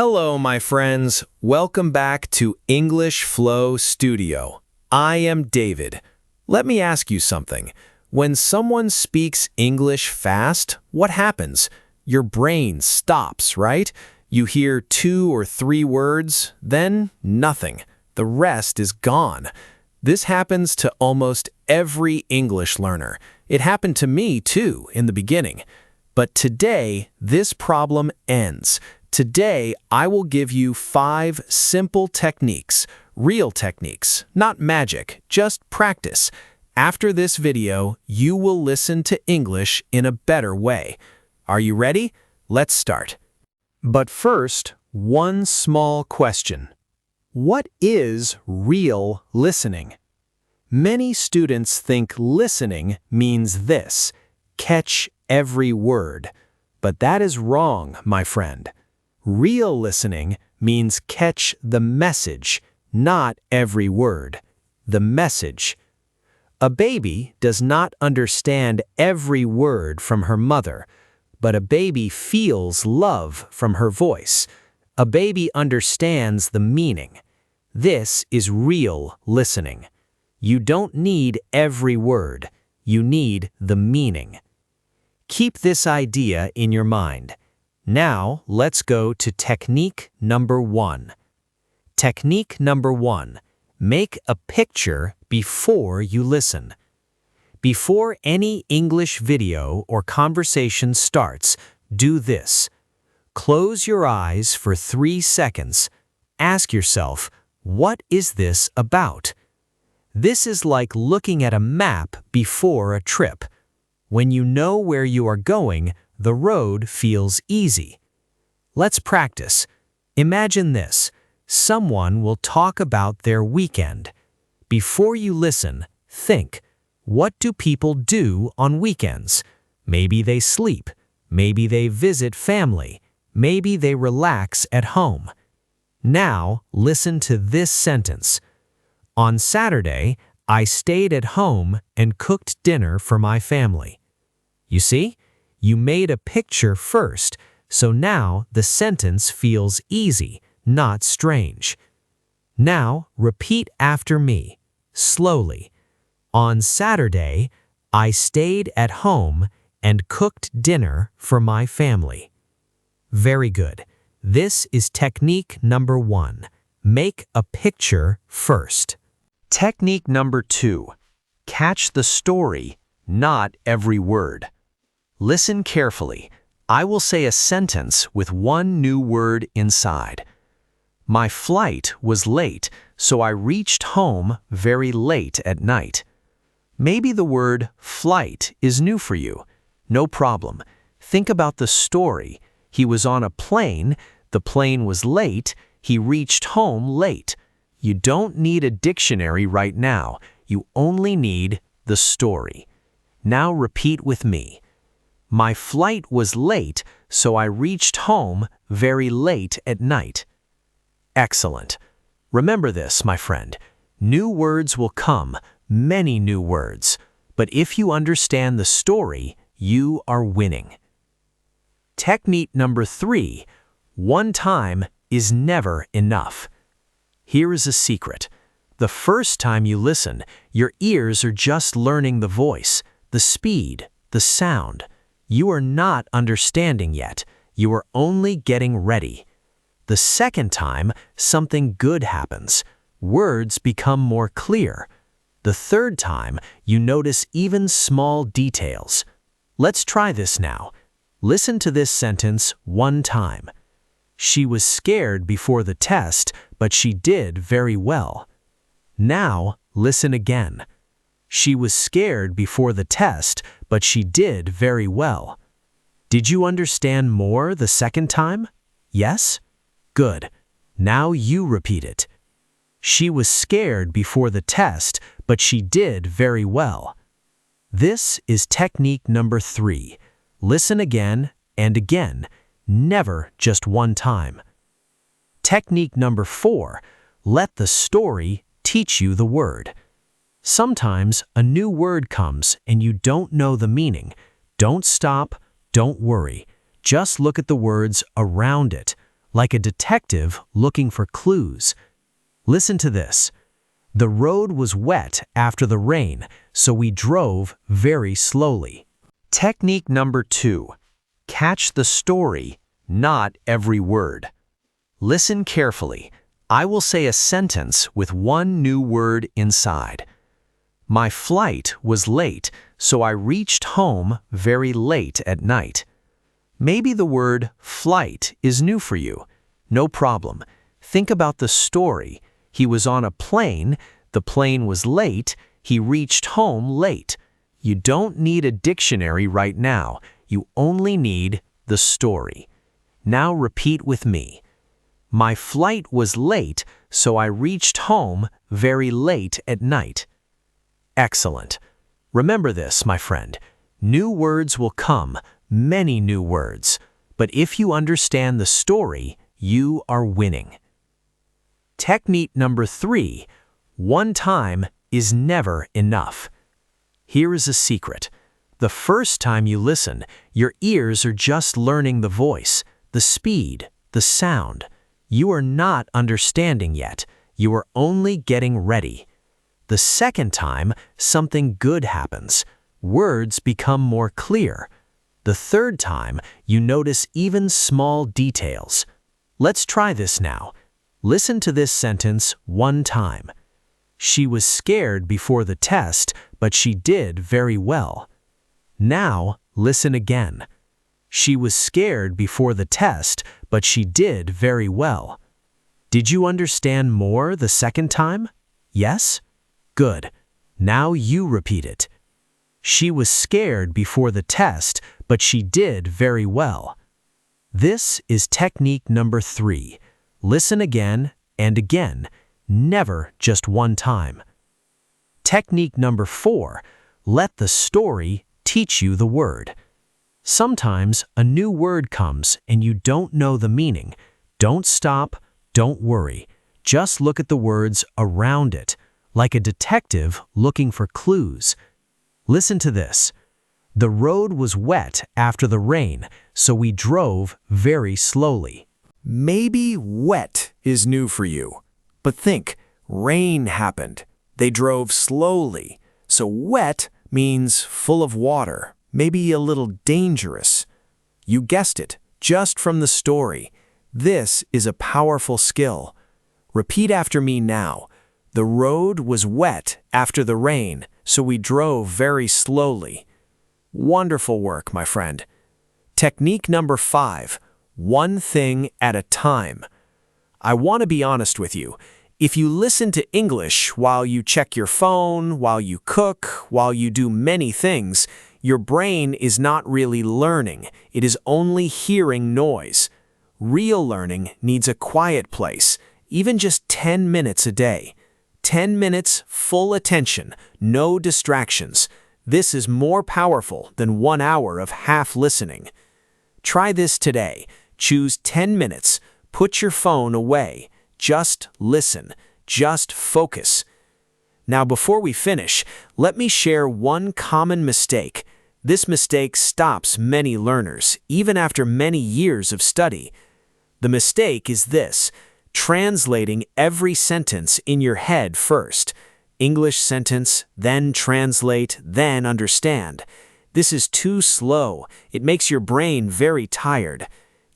Hello, my friends. Welcome back to English Flow Studio. I am David. Let me ask you something. When someone speaks English fast, what happens? Your brain stops, right? You hear 2 or 3 words, then nothing. The rest is gone. This happens to almost every English learner. It happened to me, too, in the beginning. But today, this problem ends. Today, I will give you 5 simple techniques, real techniques, not magic, just practice. After this video, you will listen to English in a better way. Are you ready? Let's start. But first, one small question. What is real listening? Many students think listening means this, catch every word. But that is wrong, my friend. Real listening means catch the message, not every word. The message. A baby does not understand every word from her mother, but a baby feels love from her voice. A baby understands the meaning. This is real listening. You don't need every word. You need the meaning. Keep this idea in your mind. Now, let's go to technique number 1. Technique number 1. Make a picture before you listen. Before any English video or conversation starts, do this. Close your eyes for 3 seconds. Ask yourself, what is this about? This is like looking at a map before a trip. When you know where you are going, the road feels easy. Let's practice. Imagine this. Someone will talk about their weekend. Before you listen, think, what do people do on weekends? Maybe they sleep. Maybe they visit family. Maybe they relax at home. Now, listen to this sentence. On Saturday, I stayed at home and cooked dinner for my family. You see? You made a picture first, so now the sentence feels easy, not strange. Now, repeat after me, slowly. On Saturday, I stayed at home and cooked dinner for my family. Very good. This is technique number 1. Make a picture first. Technique number 2. Catch the story, not every word. Listen carefully. I will say a sentence with one new word inside. My flight was late, so I reached home very late at night. Maybe the word flight is new for you. No problem. Think about the story. He was on a plane, the plane was late, he reached home late. You don't need a dictionary right now. You only need the story. Now repeat with me. My flight was late, so I reached home very late at night. Excellent. Remember this, my friend. New words will come, many new words. But if you understand the story, you are winning. Technique number 3. One time is never enough. Here is a secret. The first time you listen, your ears are just learning the voice, the speed, the sound. You are not understanding yet. You are only getting ready. The second time, something good happens. Words become more clear. The third time, you notice even small details. Let's try this now. Listen to this sentence one time. She was scared before the test, but she did very well. Now, listen again. She was scared before the test, but she did very well. Did you understand more the second time? Yes? Good. Now you repeat it. She was scared before the test, but she did very well. This is technique number 3. Listen again and again, never just one time. Technique number 4. Let the story teach you the word. Sometimes a new word comes and you don't know the meaning. Don't stop, don't worry. Just look at the words around it. like a detective looking for clues. Listen to this. The road was wet after the rain, so we drove very slowly. Technique number 2. Catch the story, not every word. Listen carefully. I will say a sentence with one new word inside. My flight was late, so I reached home very late at night. Maybe the word flight is new for you. No problem. Think about the story. He was on a plane, the plane was late, he reached home late. You don't need a dictionary right now. You only need the story. Now repeat with me. My flight was late, so I reached home very late at night. Excellent. Remember this, my friend. New words will come, many new words. But if you understand the story, you are winning. Technique number 3. One time is never enough. Here is a secret. The first time you listen, your ears are just learning the voice, the speed, the sound. You are not understanding yet. You are only getting ready. The second time, something good happens. Words become more clear. The third time, you notice even small details. Let's try this now. Listen to this sentence one time. She was scared before the test, but she did very well. Now, listen again. She was scared before the test, but she did very well. Did you understand more the second time? Yes? Good. Now you repeat it. She was scared before the test, but she did very well. This is technique number 3. Listen again and again, never just one time. Technique number 4. Let the story teach you the word. Sometimes a new word comes and you don't know the meaning. Don't stop, don't worry. Just look at the words around it, like a detective looking for clues. Listen to this. The road was wet after the rain, so we drove very slowly. Maybe wet is new for you. But think, rain happened. They drove slowly. So wet means full of water, maybe a little dangerous. You guessed it, just from the story. This is a powerful skill. Repeat after me now. The road was wet after the rain, so we drove very slowly. Wonderful work, my friend. Technique number 5. One thing at a time. I want to be honest with you. If you listen to English while you check your phone, while you cook, while you do many things, your brain is not really learning. It is only hearing noise. Real learning needs a quiet place, even just 10 minutes a day. 10 minutes, full attention, no distractions. This is more powerful than 1 hour of half listening. Try this today. Choose 10 minutes. Put your phone away. Just listen. Just focus. Now, before we finish, let me share one common mistake. This mistake stops many learners, even after many years of study. The mistake is this: translating every sentence in your head first. English sentence, then translate, then understand. This is too slow. It makes your brain very tired.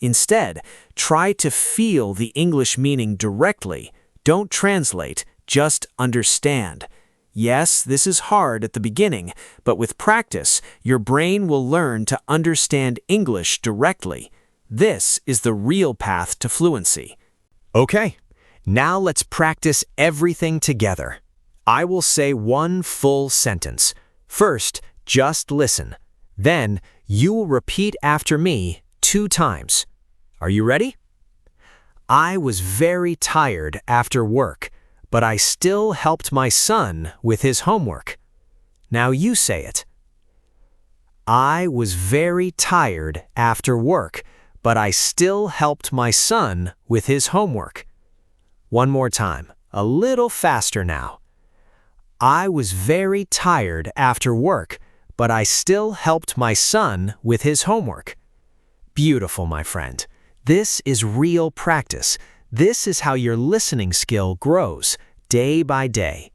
Instead, try to feel the English meaning directly. Don't translate, just understand. Yes, this is hard at the beginning, but with practice, your brain will learn to understand English directly. This is the real path to fluency. Okay, now let's practice everything together. I will say one full sentence. First, just listen. Then, you will repeat after me 2 times. Are you ready? I was very tired after work, but I still helped my son with his homework. Now you say it. I was very tired after work, but I still helped my son with his homework. One more time, a little faster now. I was very tired after work, but I still helped my son with his homework. Beautiful, my friend. This is real practice. This is how your listening skill grows, day by day.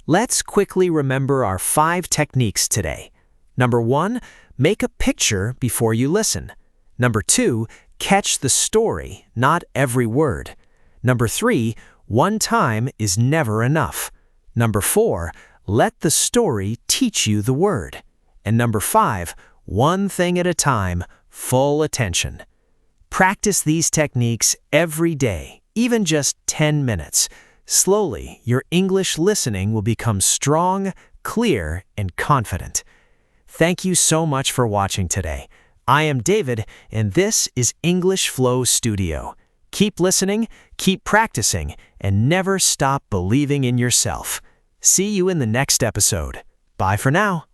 Let's quickly remember our 5 techniques today. Number 1, make a picture before you listen. Number 2, catch the story, not every word. Number 3, one time is never enough. Number 4, let the story teach you the word. And number 5, one thing at a time, full attention. Practice these techniques every day, even just 10 minutes. Slowly, your English listening will become strong, clear, and confident. Thank you so much for watching today. I am David, and this is English Flow Studio. Keep listening, keep practicing, and never stop believing in yourself. See you in the next episode. Bye for now.